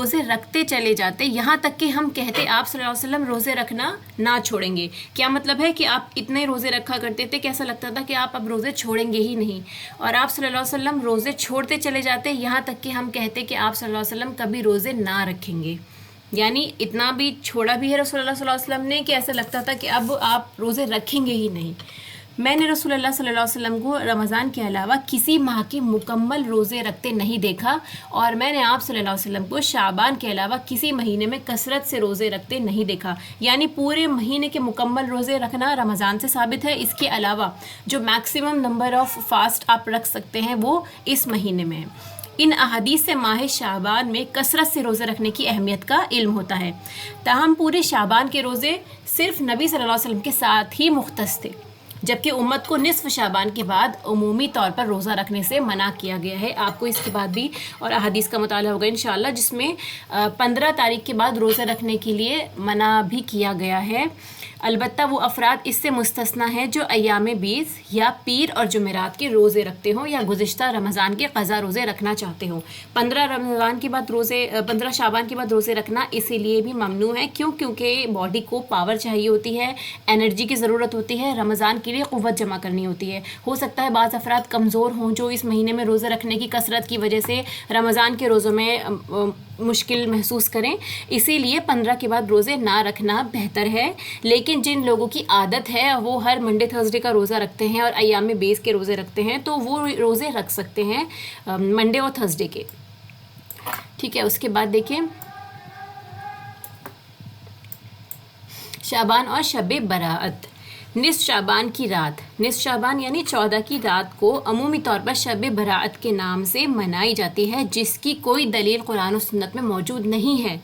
روزے رکھتے چلے جاتے یہاں تک کہ ہم کہتے آپ صلی اللہ علیہ وسلم روزے رکھنا نہ چھوڑیں گے. کیا مطلب ہے کہ آپ اتنے روزے رکھا کرتے تھے کہ ایسا لگتا تھا کہ آپ اب روزے چھوڑیں گے ہی نہیں, اور آپ صلی اللہ علیہ وسلم روزے چھوڑتے چلے جاتے یہاں تک کہ ہم کہتے کہ آپ صلی اللہ علیہ وسلم کبھی روزے نہ رکھیں گے. یعنی اتنا بھی چھوڑا بھی ہے رسول اللہ صلی اللہ علیہ وسلم نے کہ ایسا لگتا تھا کہ اب آپ روزے رکھیں گے ہی نہیں. میں نے رسول اللہ صلی اللہ علیہ وسلم کو رمضان کے علاوہ کسی ماہ کے مکمل روزے رکھتے نہیں دیکھا, اور میں نے آپ صلی اللہ علیہ وسلم کو شعبان کے علاوہ کسی مہینے میں کثرت سے روزے رکھتے نہیں دیکھا. یعنی پورے مہینے کے مکمل روزے رکھنا رمضان سے ثابت ہے, اس کے علاوہ جو میکسیمم نمبر آف فاسٹ آپ رکھ سکتے ہیں وہ اس مہینے میں ہے. ان احادیث سے ماہ شعبان میں کثرت سے روزے رکھنے کی اہمیت کا علم ہوتا ہے. تاہم پورے شعبان کے روزے صرف نبی صلی اللہ علیہ وسلم کے ساتھ ہی مختص تھے, جبکہ امت کو نصف شعبان کے بعد عمومی طور پر روزہ رکھنے سے منع کیا گیا ہے. آپ کو اس کے بعد بھی اور احادیث کا مطالعہ ہوگا انشاءاللہ, جس میں 15 تاریخ کے بعد روزہ رکھنے کے لیے منع بھی کیا گیا ہے. البتہ وہ افراد اس سے مستثنیٰ ہیں جو ایام 20 یا پیر اور جمعرات کے روزے رکھتے ہوں یا گزشتہ رمضان کے قضا روزے رکھنا چاہتے ہوں. 15 شعبان کے بعد روزے رکھنا اسی لیے بھی ممنوع ہے کیونکہ باڈی کو پاور چاہیے ہوتی ہے, انرجی کی ضرورت ہوتی ہے, رمضان کے لیے قوت جمع کرنی ہوتی ہے. ہو سکتا ہے بعض افراد کمزور ہوں جو اس مہینے میں روزے رکھنے کی کثرت کی وجہ سے رمضان کے روزوں میں مشکل محسوس کریں, اسی لیے 15 کے بعد روزے نہ رکھنا بہتر ہے. لیکن جن لوگوں کی عادت ہے وہ ہر منڈے تھرسڈے کا روزہ رکھتے ہیں اور ایام 20 کے روزے رکھتے ہیں تو وہ روزے رکھ سکتے ہیں منڈے اور تھرسڈے کے. ٹھیک ہے, اس کے بعد دیکھیں شعبان اور شب براءت. نصف شعبان کی رات, نصف شعبان یعنی 14 کی رات کو عمومی طور پر شب براءت کے نام سے منائی جاتی ہے, جس کی کوئی دلیل قرآن و سنت میں موجود نہیں ہے.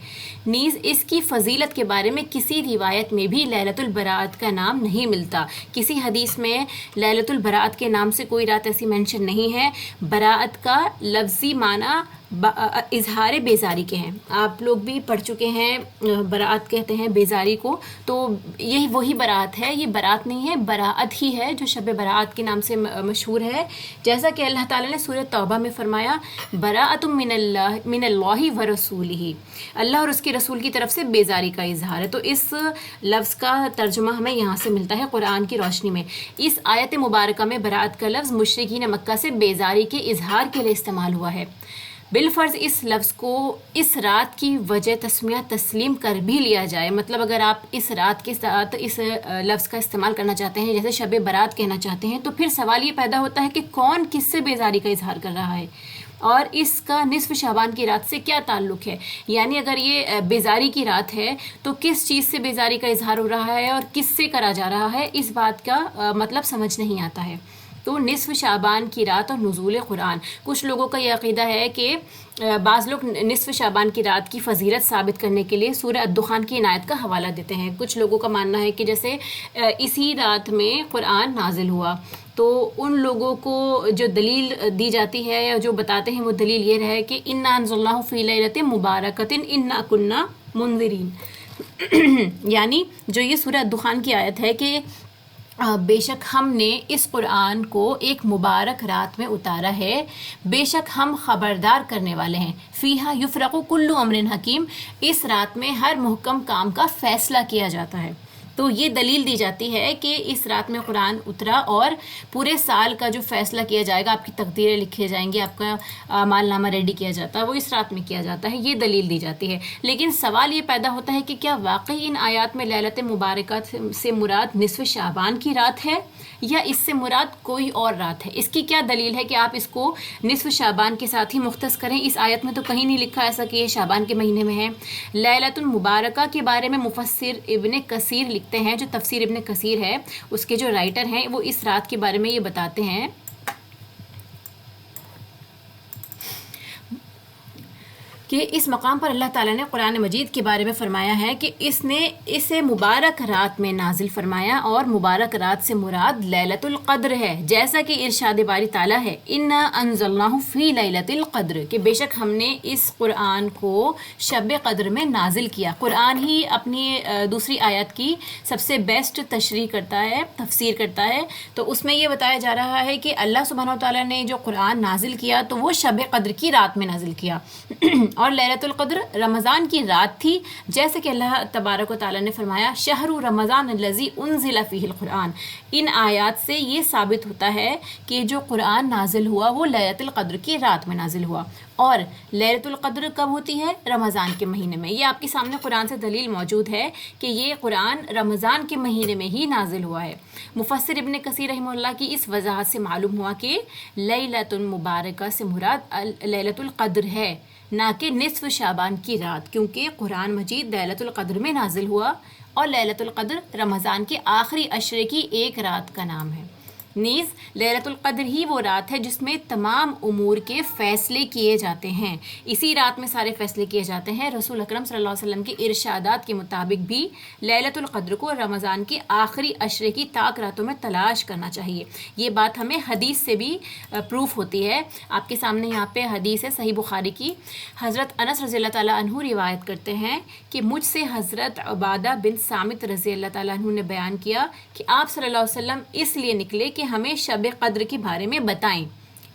نیز اس کی فضیلت کے بارے میں کسی روایت میں بھی لیلۃ البراءت کا نام نہیں ملتا. کسی حدیث میں لیلۃ البراءت کے نام سے کوئی رات ایسی مینشن نہیں ہے. براءت کا لفظی معنی اظہار بیزاری کے ہیں. آپ لوگ بھی پڑھ چکے ہیں, براءت کہتے ہیں بیزاری کو, تو یہی وہی براءت ہے. یہ براءت نہیں ہے, براءت ہی ہے جو شب براءت کے نام سے مشہور ہے. جیسا کہ اللہ تعالیٰ نے سورہ توبہ میں فرمایا براءۃ من اللہ و رسولہ, اللہ اور اس کے رسول کی طرف سے بیزاری کا اظہار ہے. تو اس لفظ کا ترجمہ ہمیں یہاں سے ملتا ہے قرآن کی روشنی میں. اس آیت مبارکہ میں براءت کا لفظ مشرکین مکہ سے بیزاری کے اظہار کے لیے استعمال ہوا ہے. بالفرض اس لفظ کو اس رات کی وجہ تسمیہ تسلیم کر بھی لیا جائے, مطلب اگر آپ اس رات کے ساتھ اس لفظ کا استعمال کرنا چاہتے ہیں جیسے شب برات کہنا چاہتے ہیں, تو پھر سوال یہ پیدا ہوتا ہے کہ کون کس سے بیزاری کا اظہار کر رہا ہے اور اس کا نصف شعبان کی رات سے کیا تعلق ہے. یعنی اگر یہ بیزاری کی رات ہے تو کس چیز سے بیزاری کا اظہار ہو رہا ہے اور کس سے کرا جا رہا ہے, اس بات کا مطلب سمجھ نہیں آتا ہے. تو نصف شعبان کی رات اور نزول قرآن, کچھ لوگوں کا یہ عقیدہ ہے کہ بعض لوگ نصف شعبان کی رات کی فضیلت ثابت کرنے کے لیے سورہ الدخان کی عنایت کا حوالہ دیتے ہیں. کچھ لوگوں کا ماننا ہے کہ جیسے اسی رات میں قرآن نازل ہوا, تو ان لوگوں کو جو دلیل دی جاتی ہے یا جو بتاتے ہیں وہ دلیل یہ رہے کہ انا انزلناہ فی لیلۃ مبارکۃ انا کنا منذرین, یعنی جو یہ سورہ الدخان کی آیت ہے کہ بے شک ہم نے اس قرآن کو ایک مبارک رات میں اتارا ہے, بے شک ہم خبردار کرنے والے ہیں. فیہا یفرق کل امر حکیم, اس رات میں ہر محکم کام کا فیصلہ کیا جاتا ہے. تو یہ دلیل دی جاتی ہے کہ اس رات میں قرآن اترا اور پورے سال کا جو فیصلہ کیا جائے گا, آپ کی تقدیریں لکھے جائیں گی, آپ کا اعمال نامہ ریڈی کیا جاتا ہے, وہ اس رات میں کیا جاتا ہے. یہ دلیل دی جاتی ہے. لیکن سوال یہ پیدا ہوتا ہے کہ کیا واقعی ان آیات میں لیلۃ مبارکہ سے مراد نصف شعبان کی رات ہے یا اس سے مراد کوئی اور رات ہے؟ اس کی کیا دلیل ہے کہ آپ اس کو نصف شعبان کے ساتھ ہی مختص کریں؟ اس آیت میں تو کہیں نہیں لکھا ایسا کہ یہ شعبان کے مہینے میں ہے. لیلۃ المبارکہ کے بارے میں مفسر ابن کثیر لکھتے ہیں, جو تفسیر ابن کثیر ہے اس کے جو رائٹر ہیں وہ اس رات کے بارے میں یہ بتاتے ہیں کہ اس مقام پر اللہ تعالیٰ نے قرآن مجید کے بارے میں فرمایا ہے کہ اس نے اسے مبارک رات میں نازل فرمایا, اور مبارک رات سے مراد لیلۃ القدر ہے, جیسا کہ ارشاد باری تعالیٰ ہے انا انزلناہ فی لیلۃ القدر, کہ بے شک ہم نے اس قرآن کو شب قدر میں نازل کیا. قرآن ہی اپنی دوسری آیت کی سب سے بیسٹ تشریح کرتا ہے, تفسیر کرتا ہے, تو اس میں یہ بتایا جا رہا ہے کہ اللہ سبحانہ و تعالیٰ نے جو قرآن نازل کیا تو وہ شب قدر کی رات میں نازل کیا. اور لیلۃ القدر رمضان کی رات تھی، جیسے کہ اللہ تبارک و تعالیٰ نے فرمایا شہر رمضان الذی انزل فیہ القرآن۔ ان آیات سے یہ ثابت ہوتا ہے کہ جو قرآن نازل ہوا وہ لیلۃ القدر کی رات میں نازل ہوا، اور لیلۃ القدر کب ہوتی ہے؟ رمضان کے مہینے میں۔ یہ آپ کے سامنے قرآن سے دلیل موجود ہے کہ یہ قرآن رمضان کے مہینے میں ہی نازل ہوا ہے۔ مفسر ابن کثیر رحمہ اللہ کی اس وضاحت سے معلوم ہوا کہ لیلۃ المبارکہ سے مراد لیلۃ القدر ہے، نہ کہ نصف شعبان کی رات، کیونکہ قرآن مجید لیلۃ القدر میں نازل ہوا اور لیلۃ القدر رمضان کے آخری عشرے کی ایک رات کا نام ہے۔ نیز لیلۃ القدر ہی وہ رات ہے جس میں تمام امور کے فیصلے کیے جاتے ہیں، اسی رات میں سارے فیصلے کیے جاتے ہیں۔ رسول اکرم صلی اللہ علیہ وسلم کے ارشادات کے مطابق بھی لیلۃ القدر کو رمضان کے آخری عشرے کی طاق راتوں میں تلاش کرنا چاہیے۔ یہ بات ہمیں حدیث سے بھی پروف ہوتی ہے۔ آپ کے سامنے یہاں پہ حدیث ہے صحیح بخاری کی، حضرت انس رضی اللہ تعالیٰ عنہ روایت کرتے ہیں کہ مجھ سے حضرت عبادہ بن صامت رضی اللہ تعالیٰ عنہ نے بیان کیا کہ آپ صلی اللہ علیہ وسلم اس لیے نکلے کہ ہمیں شب قدر کے بارے میں بتائیں۔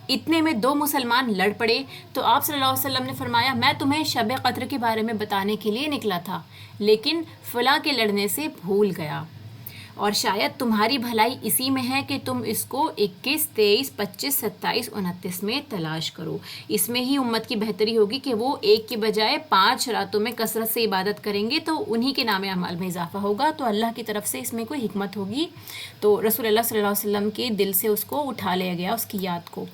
اتنے میں دو مسلمان لڑ پڑے تو آپ صلی اللہ علیہ وسلم نے فرمایا میں تمہیں شب قدر کے بارے میں بتانے کے لیے نکلا تھا، لیکن فلاں کے لڑنے سے بھول گیا، اور شاید تمہاری بھلائی اسی میں ہے کہ تم اس کو 21، 23، 25، 27، 29 میں تلاش کرو۔ اس میں ہی امت کی بہتری ہوگی کہ وہ ایک کے بجائے 5 راتوں میں کثرت سے عبادت کریں گے تو انہی کے نام اعمال میں اضافہ ہوگا، تو اللہ کی طرف سے اس میں کوئی حکمت ہوگی۔ تو رسول اللہ صلی اللہ علیہ وسلم کے دل سے اس کو اٹھا لیا گیا، اس کی یاد کو۔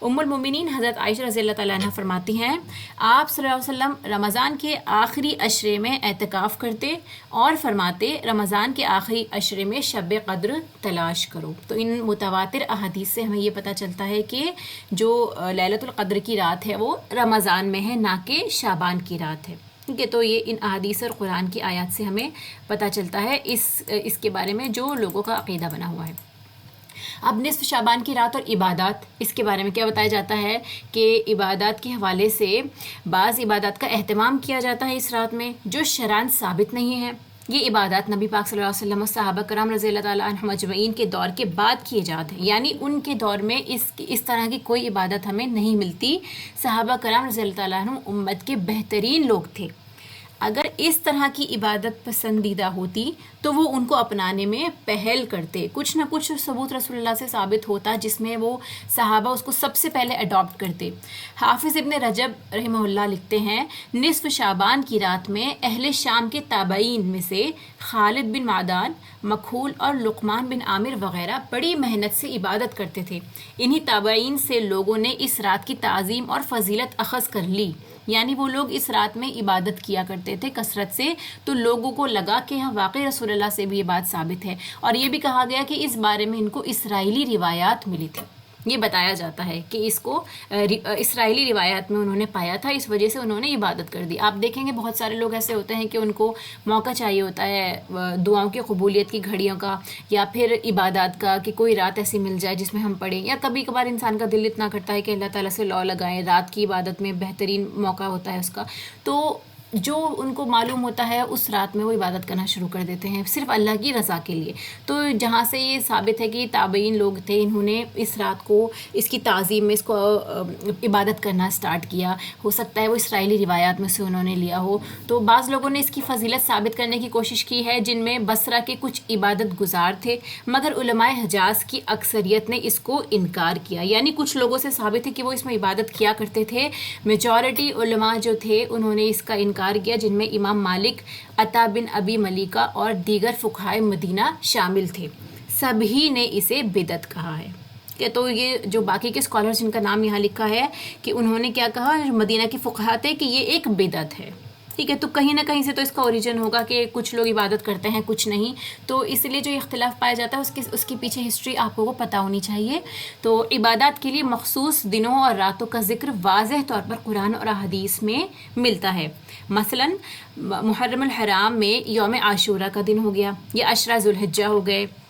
ام المومنین حضرت عائشہ رضی اللہ تعالیٰ عنہ فرماتی ہیں آپ صلی اللہ علیہ وسلم رمضان کے آخری عشرے میں اعتکاف کرتے اور فرماتے رمضان کے آخری عشرے میں شب قدر تلاش کرو۔ تو ان متواتر احادیث سے ہمیں یہ پتہ چلتا ہے کہ جو لیلۃ القدر کی رات ہے وہ رمضان میں ہے، نہ کہ شعبان کی رات ہے۔ ٹھیک ہے، تو یہ ان احادیث اور قرآن کی آیات سے ہمیں پتہ چلتا ہے اس کے بارے میں جو لوگوں کا عقیدہ بنا ہوا ہے۔ اب نصف شعبان کی رات اور عبادات، اس کے بارے میں کیا بتایا جاتا ہے کہ عبادات کے حوالے سے بعض عبادات کا اہتمام کیا جاتا ہے اس رات میں جو شرعاً ثابت نہیں ہے۔ یہ عبادات نبی پاک صلی اللہ علیہ وسلم اور صحابہ کرام رضی اللہ تعالیٰ عنہم اجمعین کے دور کے بعد کیے جاتے ہیں، یعنی ان کے دور میں اس طرح کی کوئی عبادت ہمیں نہیں ملتی۔ صحابہ کرام رضی اللہ تعالیٰ عنہم امت کے بہترین لوگ تھے، اگر اس طرح کی عبادت پسندیدہ ہوتی تو وہ ان کو اپنانے میں پہل کرتے، کچھ نہ کچھ ثبوت رسول اللہ سے ثابت ہوتا جس میں وہ صحابہ اس کو سب سے پہلے اڈاپٹ کرتے۔ حافظ ابن رجب رحمہ اللہ لکھتے ہیں نصف شعبان کی رات میں اہل شام کے تابعین میں سے خالد بن معدان، مکحول اور لقمان بن عامر وغیرہ بڑی محنت سے عبادت کرتے تھے۔ انہی تابعین سے لوگوں نے اس رات کی تعظیم اور فضیلت اخذ کر لی، یعنی وہ لوگ اس رات میں عبادت کیا کرتے تھے کثرت سے، تو لوگوں کو لگا کہ ہاں واقعی رسول اللہ سے بھی یہ بات ثابت ہے، اور یہ بھی کہا گیا کہ اس بارے میں ان کو اسرائیلی روایات ملی تھی۔ یہ بتایا جاتا ہے کہ اس کو اسرائیلی روایات میں انہوں نے پایا تھا، اس وجہ سے انہوں نے عبادت کر دی۔ آپ دیکھیں گے بہت سارے لوگ ایسے ہوتے ہیں کہ ان کو موقع چاہیے ہوتا ہے دعاؤں کی قبولیت کی گھڑیوں کا، یا پھر عبادات کا، کہ کوئی رات ایسی مل جائے جس میں ہم پڑھیں، یا کبھی کبھار انسان کا دل اتنا کرتا ہے کہ اللہ تعالیٰ سے لو لگائیں، رات کی عبادت میں بہترین موقع ہوتا ہے اس کا، تو جو ان کو معلوم ہوتا ہے اس رات میں وہ عبادت کرنا شروع کر دیتے ہیں صرف اللہ کی رضا کے لیے۔ تو جہاں سے یہ ثابت ہے کہ تابعین لوگ تھے، انہوں نے اس رات کو اس کی تعظیم میں اس کو عبادت کرنا سٹارٹ کیا، ہو سکتا ہے وہ اسرائیلی روایات میں سے انہوں نے لیا ہو۔ تو بعض لوگوں نے اس کی فضیلت ثابت کرنے کی کوشش کی ہے جن میں بصرہ کے کچھ عبادت گزار تھے، مگر علماء حجاز کی اکثریت نے اس کو انکار کیا، یعنی کچھ لوگوں سے ثابت ہے کہ وہ اس میں عبادت کیا کرتے تھے، میجورٹی علماء جو تھے انہوں نے اس کا انکار کیا، جن میں امام مالک، عطا بن ابی ملیکہ اور دیگر فقہائے مدینہ شامل تھے۔ سبھی نے اسے بدعت کہا ہے۔ کہ تو یہ جو باقی کے اسکالرز جن کا نام یہاں لکھا ہے کہ انہوں نے کیا کہا، مدینہ کے فقہاء تھے، کہ یہ ایک بدعت ہے۔ ٹھیک ہے، تو کہیں نہ کہیں سے تو اس کا اوریجن ہوگا کہ کچھ لوگ عبادت کرتے ہیں کچھ نہیں، تو اس لیے جو اختلاف پایا جاتا ہے اس کے پیچھے ہسٹری آپ کو پتہ ہونی چاہیے۔ تو عبادات کے لیے مخصوص دنوں اور راتوں کا ذکر واضح طور پر قرآن اور احادیث میں ملتا ہے۔ مثلا محرم الحرام میں یوم عاشورہ کا دن ہو گیا، یا عشرہ ذوالحجہ ہو گئے،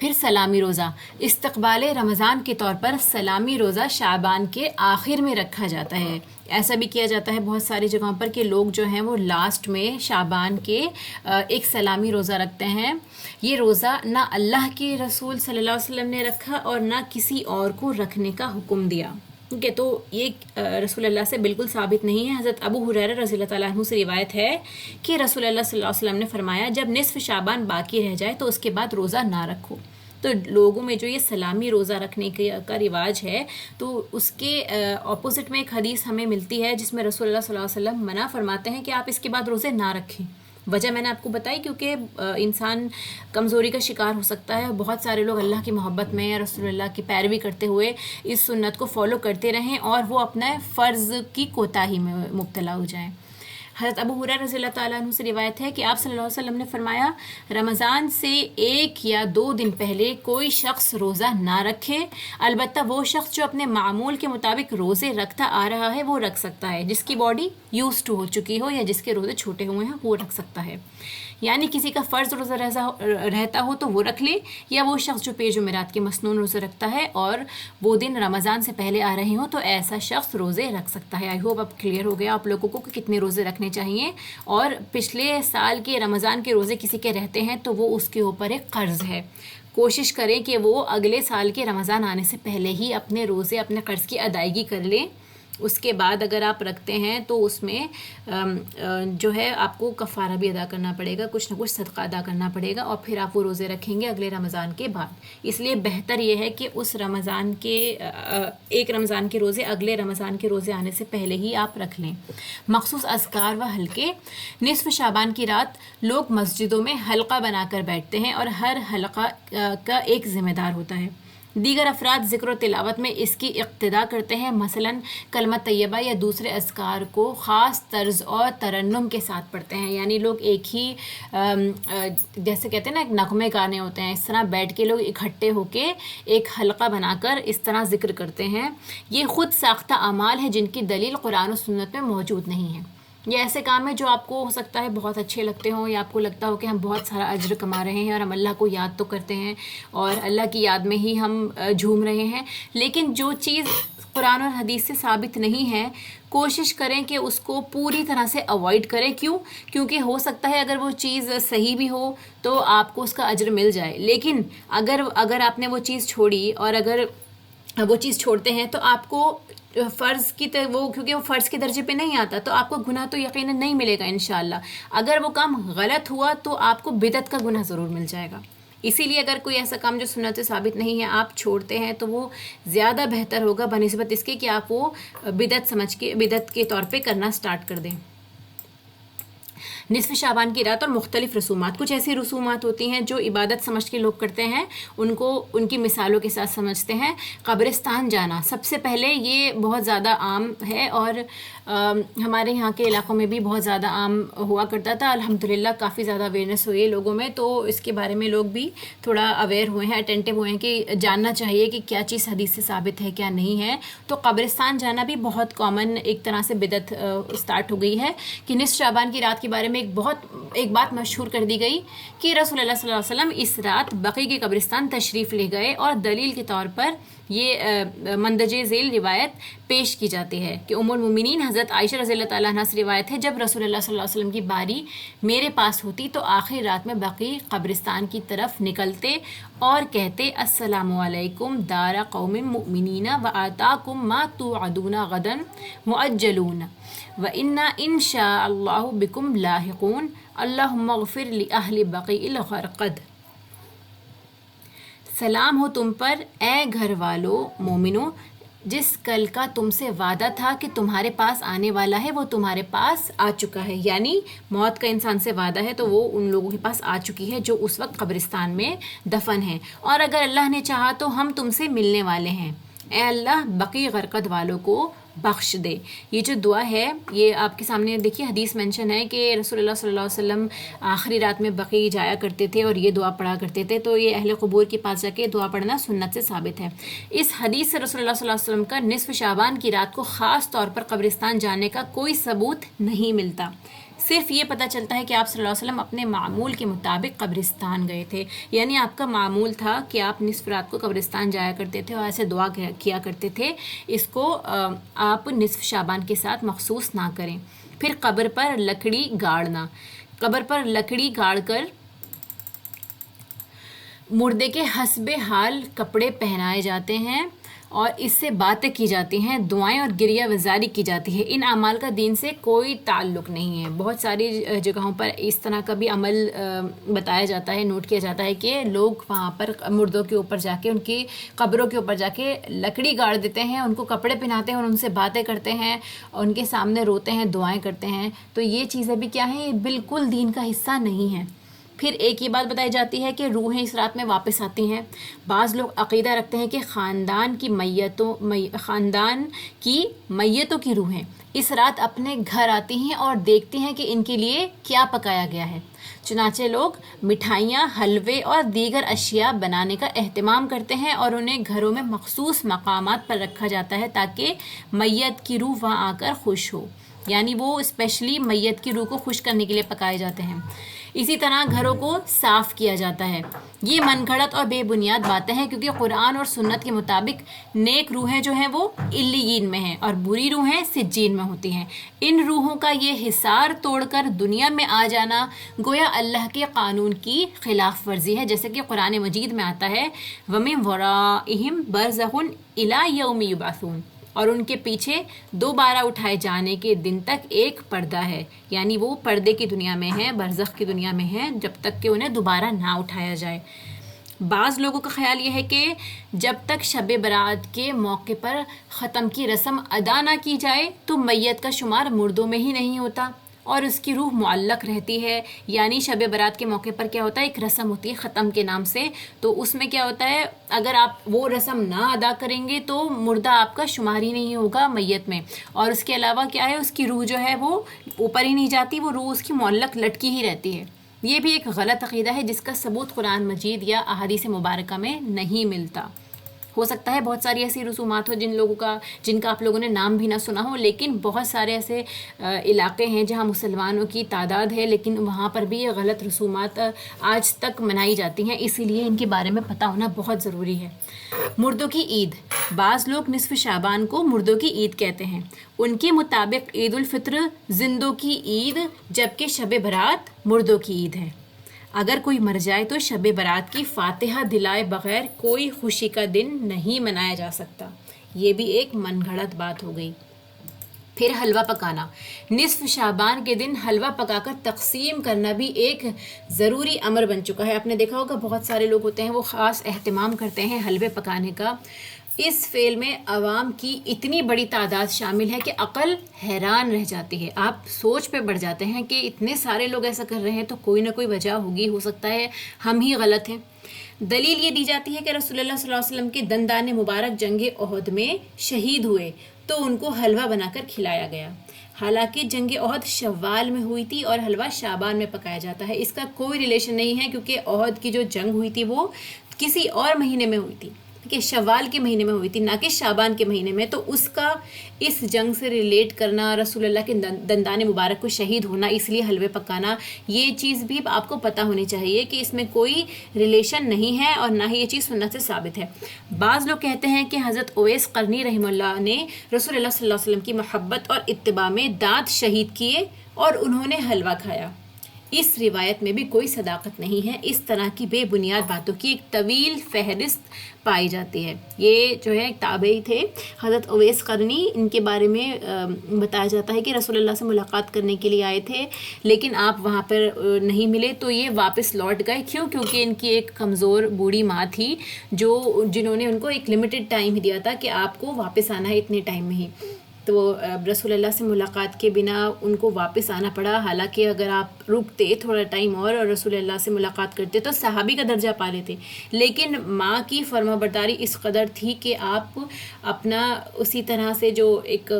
پھر سلامی روزہ، استقبال رمضان کے طور پر سلامی روزہ شعبان کے آخر میں رکھا جاتا ہے. ایسا بھی کیا جاتا ہے بہت ساری جگہوں پر کہ لوگ جو ہیں وہ لاسٹ میں شعبان کے ایک سلامی روزہ رکھتے ہیں. یہ روزہ نہ اللہ کے رسول صلی اللہ علیہ وسلم نے رکھا اور نہ کسی اور کو رکھنے کا حکم دیا. ٹھیک ہے، تو یہ رسول اللہ سے بالکل ثابت نہیں ہے. حضرت ابو ہریرہ رضی اللہ تعالیٰ عنہ سے روایت ہے کہ رسول اللہ صلی اللہ علیہ وسلم نے فرمایا جب نصف شعبان باقی رہ جائے تو اس کے بعد روزہ نہ رکھو. تو لوگوں میں جو یہ سلامی روزہ رکھنے کا رواج ہے تو اس کے اپوزٹ میں ایک حدیث ہمیں ملتی ہے جس میں رسول اللہ صلی اللہ علیہ وسلم منع فرماتے ہیں کہ آپ اس کے بعد روزے نہ رکھیں. وجہ میں نے آپ کو بتائی کیونکہ انسان کمزوری کا شکار ہو سکتا ہے. بہت سارے لوگ اللہ کی محبت میں رسول اللہ کی پیروی کرتے ہوئے اس سنت کو فالو کرتے رہیں اور وہ اپنے فرض کی کوتاہی میں مبتلا ہو جائیں. حضرت ابو ہریرہ رضی اللہ تعالیٰ عنہ سے روایت ہے کہ آپ صلی اللہ علیہ وسلم نے فرمایا رمضان سے 1 یا 2 دن پہلے کوئی شخص روزہ نہ رکھے. البتہ وہ شخص جو اپنے معمول کے مطابق روزے رکھتا آ رہا ہے وہ رکھ سکتا ہے. جس کی باڈی یوز ٹو ہو چکی ہو یا جس کے روزے چھوٹے ہوئے ہیں وہ رکھ سکتا ہے. یعنی کسی کا فرض روزہ رہتا ہو تو وہ رکھ لے، یا وہ شخص جو جمعرات کے مسنون روزے رکھتا ہے اور وہ دن رمضان سے پہلے آ رہے ہوں تو ایسا شخص روزے رکھ سکتا ہے. آئی ہوپ اب کلیئر ہو گیا آپ لوگوں کو کہ کتنے روزے رکھنے چاہیے. اور پچھلے سال کے رمضان کے روزے کسی کے رہتے ہیں تو وہ اس کے اوپر ایک قرض ہے. کوشش کریں کہ وہ اگلے سال کے رمضان آنے سے پہلے ہی اپنے روزے اپنے قرض کی ادائیگی کر لیں. اس کے بعد اگر آپ رکھتے ہیں تو اس میں جو ہے آپ کو کفارہ بھی ادا کرنا پڑے گا، کچھ نہ کچھ صدقہ ادا کرنا پڑے گا، اور پھر آپ وہ روزے رکھیں گے اگلے رمضان کے بعد. اس لیے بہتر یہ ہے کہ اس رمضان کے ایک رمضان کے روزے اگلے رمضان کے روزے آنے سے پہلے ہی آپ رکھ لیں. مخصوص اذکار و حلقے. نصف شعبان کی رات لوگ مسجدوں میں حلقہ بنا کر بیٹھتے ہیں اور ہر حلقہ کا ایک ذمہ دار ہوتا ہے. دیگر افراد ذکر و تلاوت میں اس کی اقتدا کرتے ہیں، مثلاً کلمہ طیبہ یا دوسرے اذکار کو خاص طرز اور ترنم کے ساتھ پڑھتے ہیں. یعنی لوگ ایک ہی جیسے کہتے ہیں نا ایک نغمے گانے ہوتے ہیں، اس طرح بیٹھ کے لوگ اکٹھے ہو کے ایک حلقہ بنا کر اس طرح ذکر کرتے ہیں. یہ خود ساختہ اعمال ہیں جن کی دلیل قرآن و سنت میں موجود نہیں ہے. یہ ایسے کام ہے جو آپ کو ہو سکتا ہے بہت اچھے لگتے ہوں یا آپ کو لگتا ہو کہ ہم بہت سارا اجر کما رہے ہیں اور ہم اللہ کو یاد تو کرتے ہیں اور اللہ کی یاد میں ہی ہم جھوم رہے ہیں. لیکن جو چیز قرآن اور حدیث سے ثابت نہیں ہے کوشش کریں کہ اس کو پوری طرح سے اوائڈ کریں. کیونکہ ہو سکتا ہے اگر وہ چیز صحیح بھی ہو تو آپ کو اس کا اجر مل جائے، لیکن اگر آپ نے وہ چیز چھوڑی اور اگر وہ چیز چھوڑتے ہیں تو آپ کو فرض کی کیونکہ وہ فرض کے درجے پہ نہیں آتا تو آپ کو گناہ تو یقیناً نہیں ملے گا انشاءاللہ. اگر وہ کام غلط ہوا تو آپ کو بدعت کا گناہ ضرور مل جائے گا. اسی لیے اگر کوئی ایسا کام جو سنت سے ثابت نہیں ہے آپ چھوڑتے ہیں تو وہ زیادہ بہتر ہوگا بنسبت اس کے کہ آپ وہ بدعت کے طور پہ کرنا سٹارٹ کر دیں. نصف شعبان کی رات اور مختلف رسومات. کچھ ایسی رسومات ہوتی ہیں جو عبادت سمجھ کے لوگ کرتے ہیں، ان کی مثالوں کے ساتھ سمجھتے ہیں. قبرستان جانا سب سے پہلے یہ بہت زیادہ عام ہے اور ہمارے یہاں کے علاقوں میں بھی بہت زیادہ عام ہوا کرتا تھا. الحمدللہ کافی زیادہ اویئرنیس ہوئی ہے لوگوں میں، تو اس کے بارے میں لوگ بھی تھوڑا اویئر ہوئے ہیں، اٹینٹیو ہوئے ہیں کہ جاننا چاہیے کہ کیا چیز حدیث سے ثابت ہے کیا نہیں ہے. تو قبرستان جانا بھی بہت کامن ایک طرح سے بدعت اسٹارٹ ہو گئی ہے کہ نصف شعبان کی رات کے بارے میں ایک بات مشہور کر دی گئی کہ رسول اللہ صلی اللہ علیہ وسلم اس رات بقیع کے قبرستان تشریف لے گئے، اور دلیل کے طور پر یہ مندرجہ ذیل روایت پیش کی جاتی ہے کہ ام المومنین حضرت عائشہ رضی اللہ تعالیٰ عنہ سے روایت ہے جب رسول اللہ صلی اللہ علیہ وسلم کی باری میرے پاس ہوتی تو آخری رات میں بقیع قبرستان کی طرف نکلتے اور کہتے السلام علیکم دار قوم مؤمنین وآتاکم ما توعدون غدا مؤجلون وإنا إن شاء الله بكم لاحقون اللهم اغفر لأهل بقيع الغرقد. سلام ہو تم پر اے گھر والوں مومنوں، جس کل کا تم سے وعدہ تھا کہ تمہارے پاس آنے والا ہے وہ تمہارے پاس آ چکا ہے. یعنی موت کا انسان سے وعدہ ہے تو وہ ان لوگوں کے پاس آ چکی ہے جو اس وقت قبرستان میں دفن ہیں، اور اگر اللہ نے چاہا تو ہم تم سے ملنے والے ہیں. اے اللہ بقیع غرقد والوں کو بخش دے. یہ جو دعا ہے یہ آپ کے سامنے دیکھیے حدیث مینشن ہے کہ رسول اللہ صلی اللہ علیہ وسلم آخری رات میں بقیع جایا کرتے تھے اور یہ دعا پڑھا کرتے تھے. تو یہ اہل قبور کے پاس جا کے دعا پڑھنا سنت سے ثابت ہے. اس حدیث سے رسول اللہ صلی اللہ علیہ وسلم کا نصف شعبان کی رات کو خاص طور پر قبرستان جانے کا کوئی ثبوت نہیں ملتا. صرف یہ پتہ چلتا ہے کہ آپ صلی اللہ علیہ وسلم اپنے معمول کے مطابق قبرستان گئے تھے، یعنی آپ کا معمول تھا کہ آپ نصف رات کو قبرستان جایا کرتے تھے اور ایسے دعا کیا کرتے تھے، اس کو آپ نصف شعبان کے ساتھ مخصوص نہ کریں۔ پھر قبر پر لکڑی گاڑنا، قبر پر لکڑی گاڑ کر مردے کے حسب حال کپڑے پہنائے جاتے ہیں اور اس سے باتیں کی جاتی ہیں، دعائیں اور گریہ وزاری کی جاتی ہے۔ ان اعمال کا دین سے کوئی تعلق نہیں ہے۔ بہت ساری جگہوں پر اس طرح کا بھی عمل بتایا جاتا ہے، نوٹ کیا جاتا ہے کہ لوگ وہاں پر مردوں کے اوپر جا کے، ان کی قبروں کے اوپر جا کے لکڑی گاڑ دیتے ہیں، ان کو کپڑے پہناتے ہیں اور ان سے باتیں کرتے ہیں، ان کے سامنے روتے ہیں، دعائیں کرتے ہیں۔ تو یہ چیزیں بھی کیا ہیں؟ یہ بالکل دین کا حصہ نہیں ہیں۔ پھر ایک یہ بات بتائی جاتی ہے کہ روحیں اس رات میں واپس آتی ہیں۔ بعض لوگ عقیدہ رکھتے ہیں کہ خاندان کی میتوں کی روحیں اس رات اپنے گھر آتی ہیں اور دیکھتی ہیں کہ ان کے لیے کیا پکایا گیا ہے، چنانچہ لوگ مٹھائیاں، حلوے اور دیگر اشیاء بنانے کا اہتمام کرتے ہیں اور انہیں گھروں میں مخصوص مقامات پر رکھا جاتا ہے تاکہ میت کی روح وہاں آ کر خوش ہو، یعنی وہ اسپیشلی میت کی روح کو خوش کرنے کے لیے پکائے جاتے ہیں۔ اسی طرح گھروں کو صاف کیا جاتا ہے۔ یہ من گھڑت اور بے بنیاد باتیں ہیں، کیونکہ قرآن اور سنت کے مطابق نیک روحیں جو ہیں وہ علیین میں ہیں اور بری روحیں سجین میں ہوتی ہیں۔ ان روحوں کا یہ حصار توڑ کر دنیا میں آ جانا گویا اللہ کے قانون کی خلاف ورزی ہے، جیسے کہ قرآن مجید میں آتا ہے وَمِن وَرَائِهِمْ بَرْزَخٌ إِلَىٰ يَوْمِ يُبْعَثُونَ، اور ان کے پیچھے دوبارہ اٹھائے جانے کے دن تک ایک پردہ ہے، یعنی وہ پردے کی دنیا میں ہیں، برزخ کی دنیا میں ہیں، جب تک کہ انہیں دوبارہ نہ اٹھایا جائے۔ بعض لوگوں کا خیال یہ ہے کہ جب تک شب برات کے موقع پر ختم کی رسم ادا نہ کی جائے تو میت کا شمار مردوں میں ہی نہیں ہوتا اور اس کی روح معلق رہتی ہے، یعنی شب برات کے موقع پر کیا ہوتا ہے، ایک رسم ہوتی ہے ختم کے نام سے، تو اس میں کیا ہوتا ہے، اگر آپ وہ رسم نہ ادا کریں گے تو مردہ آپ کا شمار ہی نہیں ہوگا میت میں، اور اس کے علاوہ کیا ہے، اس کی روح جو ہے وہ اوپر ہی نہیں جاتی، وہ روح اس کی معلق لٹکی ہی رہتی ہے۔ یہ بھی ایک غلط عقیدہ ہے جس کا ثبوت قرآن مجید یا احادیث مبارکہ میں نہیں ملتا۔ ہو سکتا ہے بہت ساری ایسی رسومات ہو جن کا آپ لوگوں نے نام بھی نہ سنا ہو، لیکن بہت سارے ایسے علاقے ہیں جہاں مسلمانوں کی تعداد ہے لیکن وہاں پر بھی یہ غلط رسومات آج تک منائی جاتی ہیں، اسی لیے ان کے بارے میں پتہ ہونا بہت ضروری ہے۔ مردوں کی عید، بعض لوگ نصف شعبان کو مردوں کی عید کہتے ہیں۔ ان کے مطابق عید الفطر زندوں کی عید جبکہ شب برات مردوں کی عید ہے۔ اگر کوئی مر جائے تو شب برات کی فاتحہ دلائے بغیر کوئی خوشی کا دن نہیں منایا جا سکتا۔ یہ بھی ایک من گھڑت بات ہو گئی۔ پھر حلوہ پکانا، نصف شعبان کے دن حلوہ پکا کر تقسیم کرنا بھی ایک ضروری امر بن چکا ہے۔ آپ نے دیکھا ہوگا بہت سارے لوگ ہوتے ہیں وہ خاص اہتمام کرتے ہیں حلوے پکانے کا۔ اس فعل میں عوام کی اتنی بڑی تعداد شامل ہے کہ عقل حیران رہ جاتی ہے، آپ سوچ پہ بڑھ جاتے ہیں کہ اتنے سارے لوگ ایسا کر رہے ہیں تو کوئی نہ کوئی وجہ ہوگی، ہو سکتا ہے ہم ہی غلط ہیں۔ دلیل یہ دی جاتی ہے کہ رسول اللہ صلی اللہ علیہ وسلم کے دندان مبارک جنگ احد میں شہید ہوئے تو ان کو حلوہ بنا کر کھلایا گیا، حالانکہ جنگ احد شوال میں ہوئی تھی اور حلوہ شعبان میں پکایا جاتا ہے۔ اس کا کوئی ریلیشن نہیں ہے کیونکہ احد کی جو جنگ ہوئی تھی وہ کسی اور مہینے میں ہوئی تھی، کہ شوال کے مہینے میں ہوئی تھی، نہ کہ شعبان کے مہینے میں، تو اس کا اس جنگ سے ریلیٹ کرنا، رسول اللہ کے دندان مبارک کو شہید ہونا، اس لیے حلوے پکانا، یہ چیز بھی آپ کو پتہ ہونی چاہیے کہ اس میں کوئی ریلیشن نہیں ہے اور نہ ہی یہ چیز سنت سے ثابت ہے۔ بعض لوگ کہتے ہیں کہ حضرت اویس قرنی رحمہ اللہ نے رسول اللہ صلی اللہ علیہ وسلم کی محبت اور اتباع میں دانت شہید کیے اور انہوں نے حلوہ کھایا۔ اس روایت میں بھی کوئی صداقت نہیں ہے۔ اس طرح کی بے بنیاد باتوں کی ایک طویل فہرست پائی جاتی ہے۔ یہ جو ہے ایک تابعی تھے حضرت اویس قرنی، ان کے بارے میں بتایا جاتا ہے کہ رسول اللہ سے ملاقات کرنے کے لیے آئے تھے لیکن آپ وہاں پر نہیں ملے تو یہ واپس لوٹ گئے۔ کیونکہ ان کی ایک کمزور بوڑھی ماں تھی جنہوں نے ان کو ایک لمیٹڈ ٹائم دیا تھا کہ آپ کو واپس آنا ہے اتنے ٹائم میں ہی، تو رسول اللہ سے ملاقات کے بنا ان کو واپس آنا پڑا۔ حالانکہ اگر آپ رکتے تھوڑا ٹائم اور رسول اللہ سے ملاقات کرتے تو صحابی کا درجہ پا لیتے، لیکن ماں کی فرما برداری اس قدر تھی کہ آپ اپنا اسی طرح سے جو ایک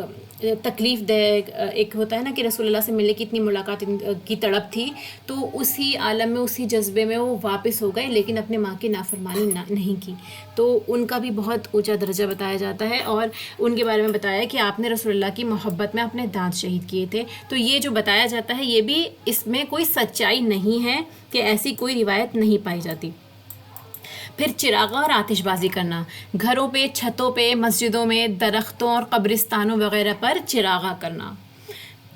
تکلیف دہ ایک ہوتا ہے نا کہ رسول اللہ سے ملنے کی اتنی ملاقات کی تڑپ تھی، تو اسی عالم میں اسی جذبے میں وہ واپس ہو گئے، لیکن اپنے ماں کی نافرمانی نہیں کی. تو ان کا بھی بہت اونچا درجہ بتایا جاتا ہے، اور ان کے بارے میں بتایا کہ آپ نے رسول اللہ کی محبت میں اپنے دانت شہید کیے تھے. تو یہ جو بتایا جاتا ہے یہ بھی اس میں کوئی سچائی نہیں ہے کہ ایسی کوئی روایت نہیں پائی جاتی. پھر چراغاں اور آتش بازی کرنا، گھروں پہ، چھتوں پہ، مسجدوں میں، درختوں اور قبرستانوں وغیرہ پر چراغاں کرنا،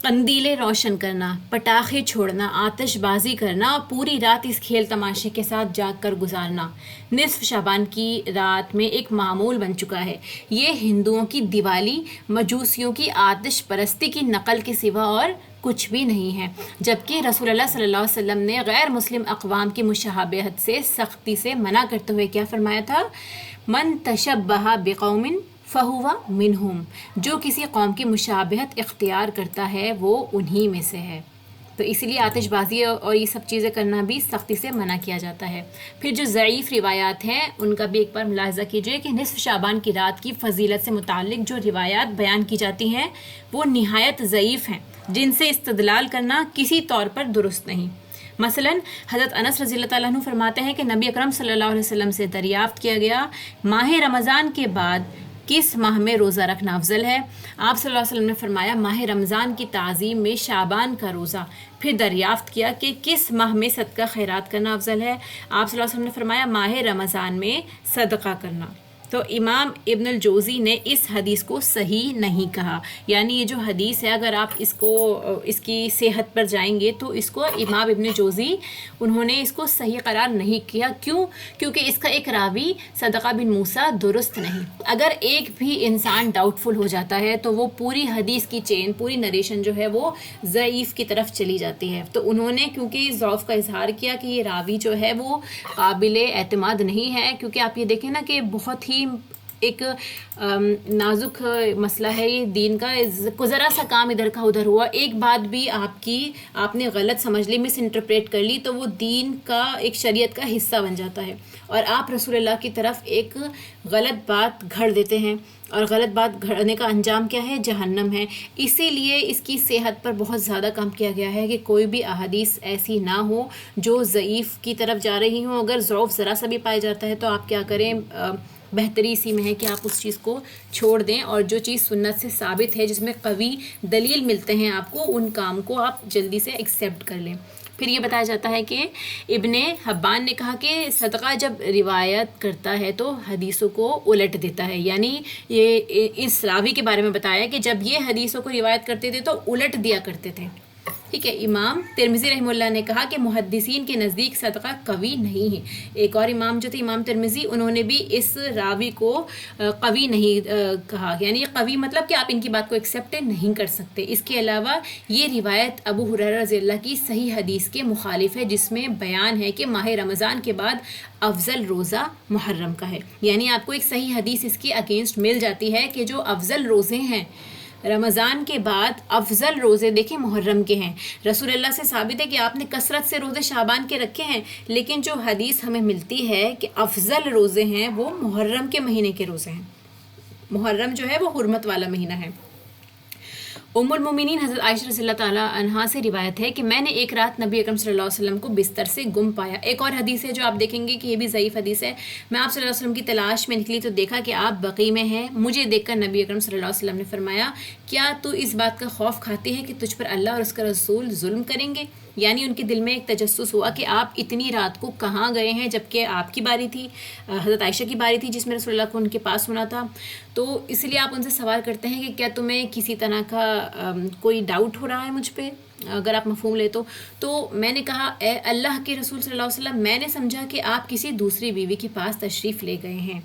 قندیلیں روشن کرنا، پٹاخے چھوڑنا، آتش بازی کرنا اور پوری رات اس کھیل تماشے کے ساتھ جاگ کر گزارنا نصف شعبان کی رات میں ایک معمول بن چکا ہے. یہ ہندوؤں کی دیوالی، مجوسیوں کی آتش پرستی کی نقل کے سوا اور کچھ بھی نہیں ہے. جبکہ رسول اللہ صلی اللہ علیہ وسلم نے غیر مسلم اقوام کی مشابہت سے سختی سے منع کرتے ہوئے کیا فرمایا تھا؟ من تشبہ بقوم فہو منہم، جو کسی قوم کی مشابہت اختیار کرتا ہے وہ انہی میں سے ہے. تو اسی لیے آتش بازی اور یہ سب چیزیں کرنا بھی سختی سے منع کیا جاتا ہے. پھر جو ضعیف روایات ہیں ان کا بھی ایک بار ملاحظہ کیجیے کہ نصف شعبان کی رات کی فضیلت سے متعلق جو روایات بیان کی جاتی ہیں وہ نہایت ضعیف ہیں، جن سے استدلال کرنا کسی طور پر درست نہیں. مثلا حضرت انس رضی اللہ تعالیٰ عنہ فرماتے ہیں کہ نبی اکرم صلی اللہ علیہ وسلم سے دریافت کیا گیا ماہ رمضان کے بعد کس ماہ میں روزہ رکھنا افضل ہے؟ آپ صلی اللہ علیہ وسلم نے فرمایا ماہ رمضان کی تعظیم میں شعبان کا روزہ. پھر دریافت کیا کہ کس ماہ میں صدقہ خیرات کرنا افضل ہے؟ آپ صلی اللہ علیہ وسلم نے فرمایا ماہ رمضان میں صدقہ کرنا. تو امام ابن الجوزی نے اس حدیث کو صحیح نہیں کہا. یعنی یہ جو حدیث ہے اگر آپ اس کی صحت پر جائیں گے تو اس کو امام ابن جوزی انہوں نے اس کو صحیح قرار نہیں کیا. کیوں؟ کیونکہ اس کا ایک راوی صدقہ بن موسیٰ درست نہیں. اگر ایک بھی انسان ڈاؤٹ فل ہو جاتا ہے تو وہ پوری حدیث کی چین، پوری نریشن جو ہے وہ ضعیف کی طرف چلی جاتی ہے. تو انہوں نے کیونکہ ضعف کا اظہار کیا کہ یہ راوی جو ہے وہ قابل اعتماد نہیں ہے. کیونکہ آپ یہ دیکھیں نا کہ بہت ہی ایک نازک مسئلہ ہے یہ دین کا. ذرا سا کام ادھر کا ادھر ہوا، ایک بات بھی آپ نے غلط سمجھ لی، مس انٹرپریٹ کر لی، تو وہ دین کا ایک شریعت کا حصہ بن جاتا ہے، اور آپ رسول اللہ کی طرف ایک غلط بات گھڑ دیتے ہیں، اور غلط بات گھڑنے کا انجام کیا ہے؟ جہنم ہے. اسی لیے اس کی صحت پر بہت زیادہ کام کیا گیا ہے کہ کوئی بھی احادیث ایسی نہ ہو جو ضعیف کی طرف جا رہی ہوں. اگر ضعف ذرا سا بھی پایا جاتا ہے تو آپ کیا کریں؟ بہتری اسی میں ہے کہ آپ اس چیز کو چھوڑ دیں، اور جو چیز سنت سے ثابت ہے، جس میں قوی دلیل ملتے ہیں آپ کو، ان کام کو آپ جلدی سے ایکسیپٹ کر لیں. پھر یہ بتایا جاتا ہے کہ ابن حبان نے کہا کہ صدقہ جب روایت کرتا ہے تو حدیثوں کو الٹ دیتا ہے. یعنی یہ اس راوی کے بارے میں بتایا کہ جب یہ حدیثوں کو روایت کرتے تھے تو الٹ دیا کرتے تھے. ٹھیک ہے. امام ترمذی رحمہ اللہ نے کہا کہ محدثین کے نزدیک صدقہ قوی نہیں ہے. ایک اور امام جو تھے امام ترمذی، انہوں نے بھی اس راوی کو قوی نہیں کہا. یعنی قوی مطلب کہ آپ ان کی بات کو ایکسیپٹ نہیں کر سکتے. اس کے علاوہ یہ روایت ابو ہریرہ رضی اللہ کی صحیح حدیث کے مخالف ہے، جس میں بیان ہے کہ ماہ رمضان کے بعد افضل روزہ محرم کا ہے. یعنی آپ کو ایک صحیح حدیث اس کے اگینسٹ مل جاتی ہے کہ جو افضل روزے ہیں رمضان کے بعد، افضل روزے دیکھیں محرم کے ہیں. رسول اللہ سے ثابت ہے کہ آپ نے کثرت سے روزے شعبان کے رکھے ہیں، لیکن جو حدیث ہمیں ملتی ہے کہ افضل روزے ہیں وہ محرم کے مہینے کے روزے ہیں. محرم جو ہے وہ حرمت والا مہینہ ہے. ام المومنین حضرت عائشہ رضی اللہ تعالیٰ عنہا سے روایت ہے کہ میں نے ایک رات نبی اکرم صلی اللہ علیہ وسلم کو بستر سے گم پایا. ایک اور حدیث ہے جو آپ دیکھیں گے کہ یہ بھی ضعیف حدیث ہے. میں آپ صلی اللہ علیہ وسلم کی تلاش میں نکلی تو دیکھا کہ آپ بقیع میں ہیں. مجھے دیکھ کر نبی اکرم صلی اللہ علیہ وسلم نے فرمایا کیا تو اس بات کا خوف کھاتی ہے کہ تجھ پر اللہ اور اس کا رسول ظلم کریں گے؟ یعنی ان کے دل میں ایک تجسس ہوا کہ آپ اتنی رات کو کہاں گئے ہیں، جبکہ آپ کی باری تھی، حضرت عائشہ کی باری تھی جس میں رسول اللہ کو ان کے پاس ہونا تھا. تو اس لیے آپ ان سے سوال کرتے ہیں کہ کیا تمہیں کسی طرح کا کوئی ڈاؤٹ ہو رہا ہے مجھ پہ، اگر آپ مفہوم لے تو میں نے کہا اے اللہ کے رسول صلی اللہ علیہ وسلم، میں نے سمجھا کہ آپ کسی دوسری بیوی کے پاس تشریف لے گئے ہیں.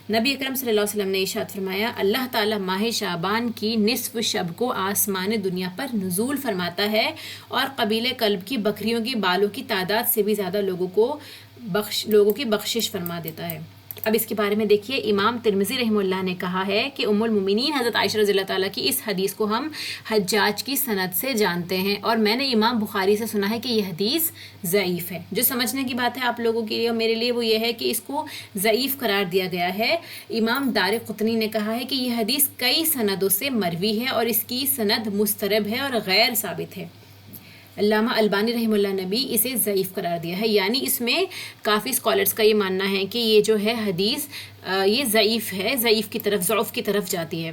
نبی اکرم صلی اللہ علیہ وسلم نے ارشاد فرمایا اللہ تعالیٰ ماہ شعبان کی نصف شب کو آسمان دنیا پر نزول فرماتا ہے اور قبیلہ کلب کی بکریوں کی بالوں کی تعداد سے بھی زیادہ لوگوں کی بخشش فرما دیتا ہے. اب اس کے بارے میں دیکھیے امام ترمذی رحمہ اللہ نے کہا ہے کہ ام المومنین حضرت عائشہ رضی اللہ تعالیٰ کی اس حدیث کو ہم حجاج کی سند سے جانتے ہیں، اور میں نے امام بخاری سے سنا ہے کہ یہ حدیث ضعیف ہے۔ جو سمجھنے کی بات ہے آپ لوگوں کے لیے اور میرے لیے وہ یہ ہے کہ اس کو ضعیف قرار دیا گیا ہے۔ امام دارقطنی نے کہا ہے کہ یہ حدیث کئی سندوں سے مروی ہے اور اس کی سند مسترب ہے اور غیر ثابت ہے۔ علامہ البانی رحمہ اللہ نے بھی اسے ضعیف قرار دیا ہے، یعنی اس میں کافی اسکالرس کا یہ ماننا ہے کہ یہ جو ہے حدیث یہ ضعیف ہے، ضعیف کی طرف، ضعف کی طرف جاتی ہے۔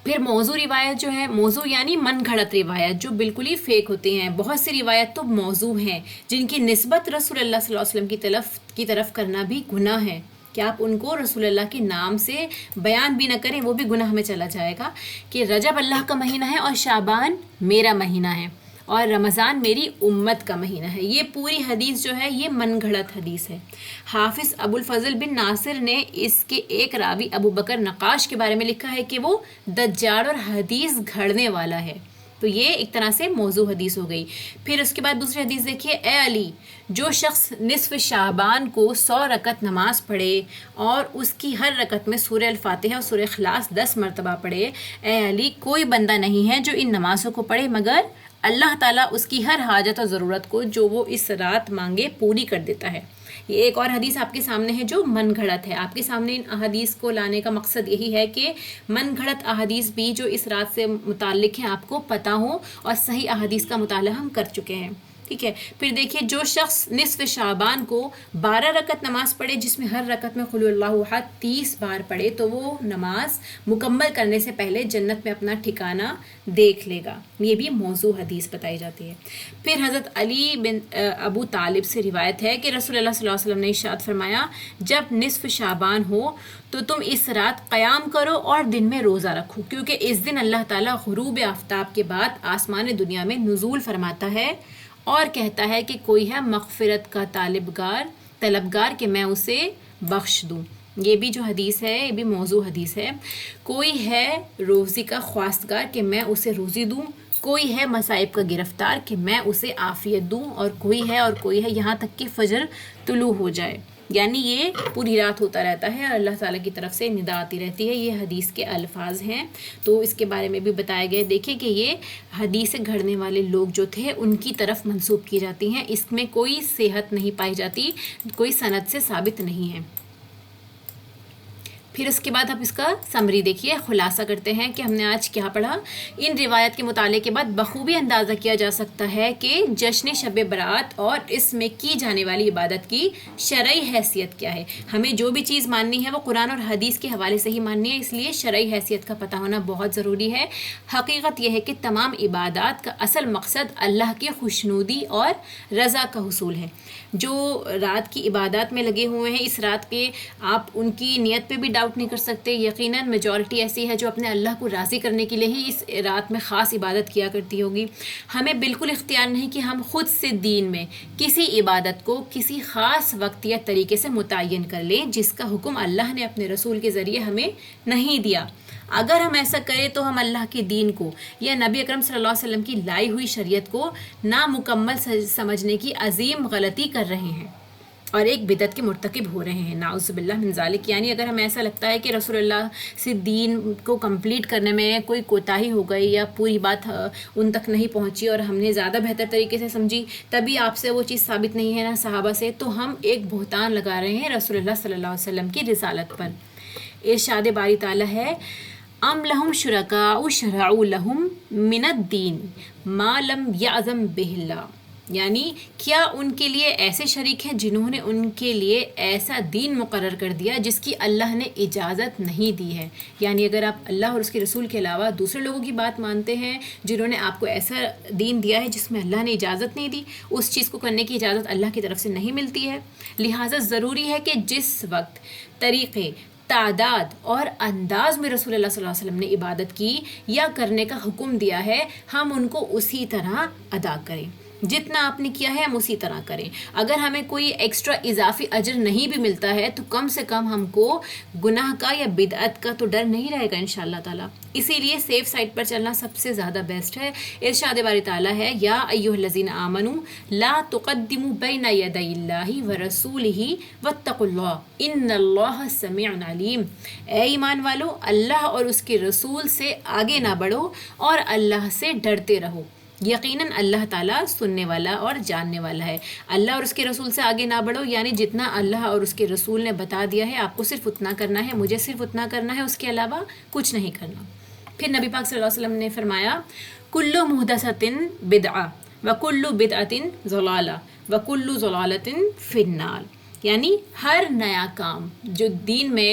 پھر موضوع روایت جو ہے، موضوع یعنی من گھڑت روایت جو بالکل ہی فیک ہوتی ہیں۔ بہت سی روایت تو موضوع ہیں جن کی نسبت رسول اللہ صلی اللہ علیہ وسلم کی طرف کرنا بھی گناہ ہے، کہ آپ ان کو رسول اللہ کے نام سے بیان بھی نہ کریں، وہ بھی گناہ میں چلا جائے گا۔ کہ رجب اللہ کا مہینہ ہے اور شعبان میرا مہینہ ہے اور رمضان میری امت کا مہینہ ہے، یہ پوری حدیث جو ہے یہ من گھڑت حدیث ہے۔ حافظ ابو الفضل بن ناصر نے اس کے ایک راوی ابو بکر نقاش کے بارے میں لکھا ہے کہ وہ دجال اور حدیث گھڑنے والا ہے، تو یہ ایک طرح سے موضوع حدیث ہو گئی۔ پھر اس کے بعد دوسری حدیث دیکھیے، اے علی، جو شخص نصف شعبان کو 100 رکعت نماز پڑھے اور اس کی ہر رکعت میں سورہ الفاتحہ اور سورہ اخلاص 10 مرتبہ پڑھے، اے علی کوئی بندہ نہیں ہے جو ان نمازوں کو پڑھے مگر اللہ تعالیٰ اس کی ہر حاجت اور ضرورت کو جو وہ اس رات مانگے پوری کر دیتا ہے۔ یہ ایک اور حدیث آپ کے سامنے ہے جو من گھڑت ہے۔ آپ کے سامنے ان احادیث کو لانے کا مقصد یہی ہے کہ من گھڑت احادیث بھی جو اس رات سے متعلق ہیں آپ کو پتہ ہو، اور صحیح احادیث کا مطالعہ ہم کر چکے ہیں، ٹھیک ہے۔ پھر دیکھیے، جو شخص نصف شعبان کو 12 رکعت نماز پڑھے جس میں ہر رکعت میں قل اللہ احد 30 بار پڑھے، تو وہ نماز مکمل کرنے سے پہلے جنت میں اپنا ٹھکانہ دیکھ لے گا۔ یہ بھی موضوع حدیث بتائی جاتی ہے۔ پھر حضرت علی بن ابو طالب سے روایت ہے کہ رسول اللہ صلی اللہ علیہ وسلم نے ارشاد فرمایا، جب نصف شعبان ہو تو تم اس رات قیام کرو اور دن میں روزہ رکھو، کیونکہ اس دن اللہ تعالیٰ غروب آفتاب کے بعد آسمان دنیا میں نزول فرماتا ہے اور کہتا ہے کہ کوئی ہے مغفرت کا طلبگار کہ میں اسے بخش دوں۔ یہ بھی جو حدیث ہے یہ بھی موضوع حدیث ہے۔ کوئی ہے روزی کا خواستگار کہ میں اسے روزی دوں، کوئی ہے مصائب کا گرفتار کہ میں اسے عافیت دوں، اور کوئی ہے یہاں تک کہ فجر طلوع ہو جائے، یعنی یہ پوری رات ہوتا رہتا ہے اور اللہ تعالیٰ کی طرف سے ندا آتی رہتی ہے۔ یہ حدیث کے الفاظ ہیں، تو اس کے بارے میں بھی بتایا گیا۔ دیکھیں کہ یہ حدیث گھڑنے والے لوگ جو تھے ان کی طرف منسوب کی جاتی ہیں، اس میں کوئی صحت نہیں پائی جاتی، کوئی سند سے ثابت نہیں ہے۔ پھر اس کے بعد آپ اس کا سمری دیکھیے، خلاصہ کرتے ہیں کہ ہم نے آج کیا پڑھا۔ ان روایت کے مطالعے کے بعد بخوبی اندازہ کیا جا سکتا ہے کہ جشن شب برات اور اس میں کی جانے والی عبادت کی شرعی حیثیت کیا ہے۔ ہمیں جو بھی چیز ماننی ہے وہ قرآن اور حدیث کے حوالے سے ہی ماننی ہے، اس لیے شرعی حیثیت کا پتہ ہونا بہت ضروری ہے۔ حقیقت یہ ہے کہ تمام عبادات کا اصل مقصد اللہ کی خوشنودی اور رضا کا حصول ہے۔ جو رات کی عبادات میں لگے ہوئے ہیں، اس رات کے آپ ان کی نیت پہ بھی ڈاؤٹ نہیں کر سکتے۔ یقیناً میجورٹی ایسی ہے جو اپنے اللہ کو راضی کرنے کے لیے ہی اس رات میں خاص عبادت کیا کرتی ہوگی۔ ہمیں بالکل اختیار نہیں کہ ہم خود سے دین میں کسی عبادت کو کسی خاص وقت یا طریقے سے متعین کر لیں جس کا حکم اللہ نے اپنے رسول کے ذریعے ہمیں نہیں دیا۔ اگر ہم ایسا کریں تو ہم اللہ کے دین کو یا نبی اکرم صلی اللہ علیہ وسلم کی لائی ہوئی شریعت کو نامکمل سمجھنے کی عظیم غلطی کر رہے ہیں اور ایک بدعت کے مرتکب ہو رہے ہیں، نعوذ باللہ من ذالک۔ یعنی اگر ہمیں ایسا لگتا ہے کہ رسول اللہ سے دین کو کمپلیٹ کرنے میں کوئی کوتاہی ہو گئی یا پوری بات ان تک نہیں پہنچی اور ہم نے زیادہ بہتر طریقے سے سمجھی، تبھی آپ سے وہ چیز ثابت نہیں ہے نہ صحابہ سے، تو ہم ایک بہتان لگا رہے ہیں رسول اللہ صلی اللہ علیہ وسلم کی رسالت پر۔ ارشاد باری تعالیٰ ہے، ام لہم شرکاء شرعوا لہم من الدین ما لم یأذن بہ اللہ، یعنی کیا ان کے لیے ایسے شریک ہیں جنہوں نے ان کے لیے ایسا دین مقرر کر دیا جس کی اللہ نے اجازت نہیں دی ہے۔ یعنی اگر آپ اللہ اور اس کے رسول کے علاوہ دوسرے لوگوں کی بات مانتے ہیں جنہوں نے آپ کو ایسا دین دیا ہے جس میں اللہ نے اجازت نہیں دی، اس چیز کو کرنے کی اجازت اللہ کی طرف سے نہیں ملتی ہے۔ لہٰذا ضروری ہے کہ جس وقت، طریقے، تعداد اور انداز میں رسول اللہ صلی اللہ علیہ وسلم نے عبادت کی یا کرنے کا حکم دیا ہے، ہم ان کو اسی طرح ادا کریں۔ جتنا آپ نے کیا ہے ہم اسی طرح کریں. اگر ہمیں کوئی ایکسٹرا اضافی اجر نہیں بھی ملتا ہے تو کم سے کم ہم کو گناہ کا یا بدعت کا تو ڈر نہیں رہے گا انشاءاللہ تعالیٰ. اسی لیے سیف سائڈ پر چلنا سب سے زیادہ بیسٹ ہے. ارشاد باری تعالیٰ ہے یا ایھا الذین آمنوا لا تقدموا بین یدی اللہ ورسولہ واتقوا اللہ ان اللہ سمیع علیم. اے ایمان والو، اللہ اور اس کے رسول سے آگے نہ بڑھو اور اللہ سے ڈرتے رہو، یقیناً اللہ تعالیٰ سننے والا اور جاننے والا ہے. اللہ اور اس کے رسول سے آگے نہ بڑھو یعنی جتنا اللہ اور اس کے رسول نے بتا دیا ہے آپ کو صرف اتنا کرنا ہے، مجھے صرف اتنا کرنا ہے، اس کے علاوہ کچھ نہیں کرنا. پھر نبی پاک صلی اللہ علیہ وسلم نے فرمایا کل محدثۃ بدعہ وکل بدعۃ ضلالہ وکل ضلالۃ فی النار. یعنی ہر نیا کام جو دین میں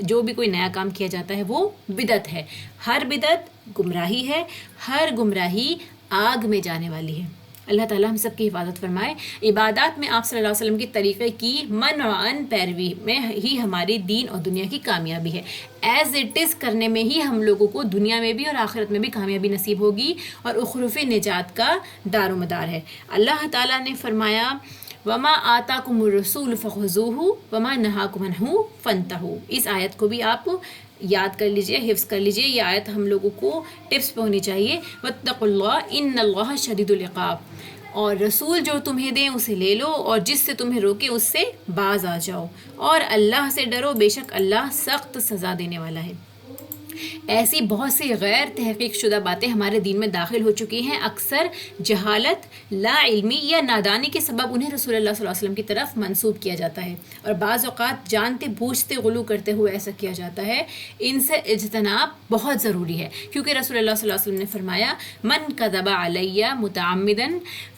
جو بھی کوئی نیا کام کیا جاتا ہے وہ بدعت ہے. ہر بدعت گمراہی ہے، ہر گمراہی آگ میں جانے والی ہے. اللہ تعالیٰ ہم سب کی حفاظت فرمائے. عبادات میں آپ صلی اللہ علیہ وسلم کے طریقے کی من و عن پیروی میں ہی ہماری دین اور دنیا کی کامیابی ہے. ایز اٹ از کرنے میں ہی ہم لوگوں کو دنیا میں بھی اور آخرت میں بھی کامیابی نصیب ہوگی اور اخروی نجات کا دار و مدار ہے. اللہ تعالیٰ نے فرمایا وما آتاکم الرسول فخذوہ وما نہاکم عنہ فانتہوا. اس آیت کو بھی آپ یاد کر لیجئے، حفظ کر لیجئے. یہ آیت ہم لوگوں کو ٹپس پہ ہونی چاہیے. واتقوا اللہ ان اللہ شدید العقاب. اور رسول جو تمہیں دیں اسے لے لو اور جس سے تمہیں روکے اس سے باز آ جاؤ اور اللہ سے ڈرو، بے شک اللہ سخت سزا دینے والا ہے. ایسی بہت سی غیر تحقیق شدہ باتیں ہمارے دین میں داخل ہو چکی ہیں. اکثر جہالت، لا علمی یا نادانی کے سبب انہیں رسول اللہ صلی اللہ علیہ وسلم کی طرف منسوب کیا جاتا ہے اور بعض اوقات جانتے بوجھتے غلو کرتے ہوئے ایسا کیا جاتا ہے. ان سے اجتناب بہت ضروری ہے کیونکہ رسول اللہ صلی اللہ علیہ وسلم نے فرمایا من کذب علی متعمدا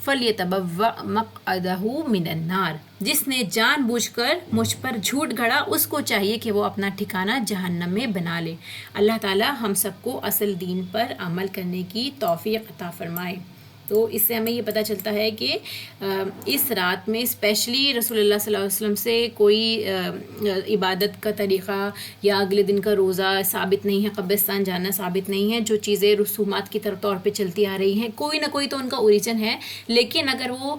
فلیتبوأ مقعدہ من النار. جس نے جان بوجھ کر مجھ پر جھوٹ گھڑا اس کو چاہیے کہ وہ اپنا ٹھکانہ جہنم میں بنا لے. اللہ تعالی ہم سب کو اصل دین پر عمل کرنے کی توفیق عطا فرمائے. تو اس سے ہمیں یہ پتہ چلتا ہے کہ اس رات میں اسپیشلی رسول اللہ صلی اللہ علیہ وسلم سے کوئی عبادت کا طریقہ یا اگلے دن کا روزہ ثابت نہیں ہے، قبرستان جانا ثابت نہیں ہے. جو چیزیں رسومات کی طور پہ چلتی آ رہی ہیں کوئی نہ کوئی تو ان کا اوریجن ہے، لیکن اگر وہ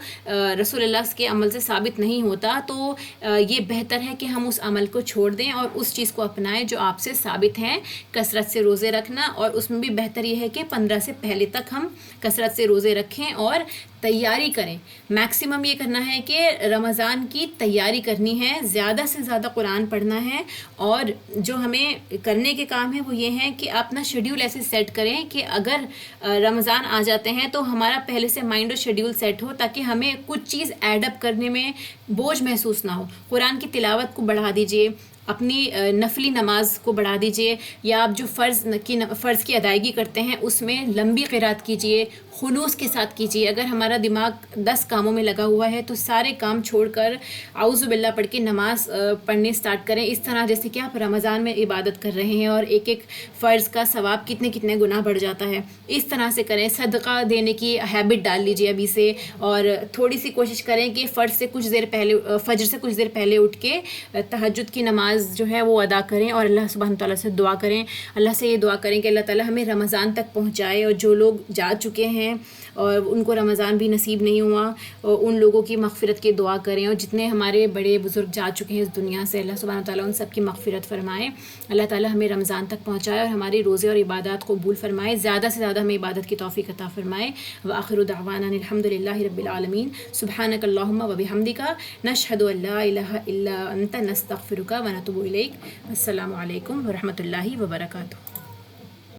رسول اللہ کے عمل سے ثابت نہیں ہوتا تو یہ بہتر ہے کہ ہم اس عمل کو چھوڑ دیں اور اس چیز کو اپنائیں جو آپ سے ثابت ہیں. کثرت سے روزے رکھنا، اور اس میں بھی بہتر یہ ہے کہ 15 سے پہلے تک ہم کثرت سے روزے رکھیں اور تیاری کریں. میکسیمم یہ کرنا ہے کہ رمضان کی تیاری کرنی ہے، زیادہ سے زیادہ قرآن پڑھنا ہے. اور جو ہمیں کرنے کے کام ہیں وہ یہ ہیں کہ اپنا شیڈیول ایسے سیٹ کریں کہ اگر رمضان آ جاتے ہیں تو ہمارا پہلے سے مائنڈ اور شیڈیول سیٹ ہو تاکہ ہمیں کچھ چیز ایڈ اپ کرنے میں بوجھ محسوس نہ ہو. قرآن کی تلاوت کو بڑھا دیجئے، اپنی نفلی نماز کو بڑھا دیجئے، یا آپ جو فرض کی ادائیگی کرتے ہیں اس میں لمبی قرات کیجئے، خلوص کے ساتھ کیجئے. اگر ہمارا دماغ 10 کاموں میں لگا ہوا ہے تو سارے کام چھوڑ کر اعوذ باللہ پڑھ کے نماز پڑھنے سٹارٹ کریں. اس طرح جیسے کہ آپ رمضان میں عبادت کر رہے ہیں اور ایک ایک فرض کا ثواب کتنے گناہ بڑھ جاتا ہے. اس طرح سے کریں. صدقہ دینے کی ہیبٹ ڈال لیجئے ابھی سے، اور تھوڑی سی کوشش کریں کہ فجر سے کچھ دیر پہلے اٹھ کے تہجد کی نماز جو ہے وہ ادا کریں اور اللہ سبحانہ تعالیٰ سے دعا کریں. اللہ سے یہ دعا کریں کہ اللہ تعالیٰ ہمیں رمضان تک پہنچائے، اور جو لوگ جا چکے ہیں اور ان کو رمضان بھی نصیب نہیں ہوا ان لوگوں کی مغفرت کی دعا کریں. اور جتنے ہمارے بڑے بزرگ جا چکے ہیں اس دنیا سے اللہ سبحانہ تعالیٰ ان سب کی مغفرت فرمائے. اللہ تعالیٰ ہمیں رمضان تک پہنچائے اور ہمارے روزے اور عبادات قبول فرمائے. زیادہ سے زیادہ ہمیں عبادت کی توفیق عطا فرمائے. وآخر دعوانا الحمد للہ رب العالمین. سبحانک اللہم وبحمدک نشہد ان لا الہ الا انت نستغفرک ونتوب الیک. السلام علیکم ورحمۃ اللہ وبرکاتہ.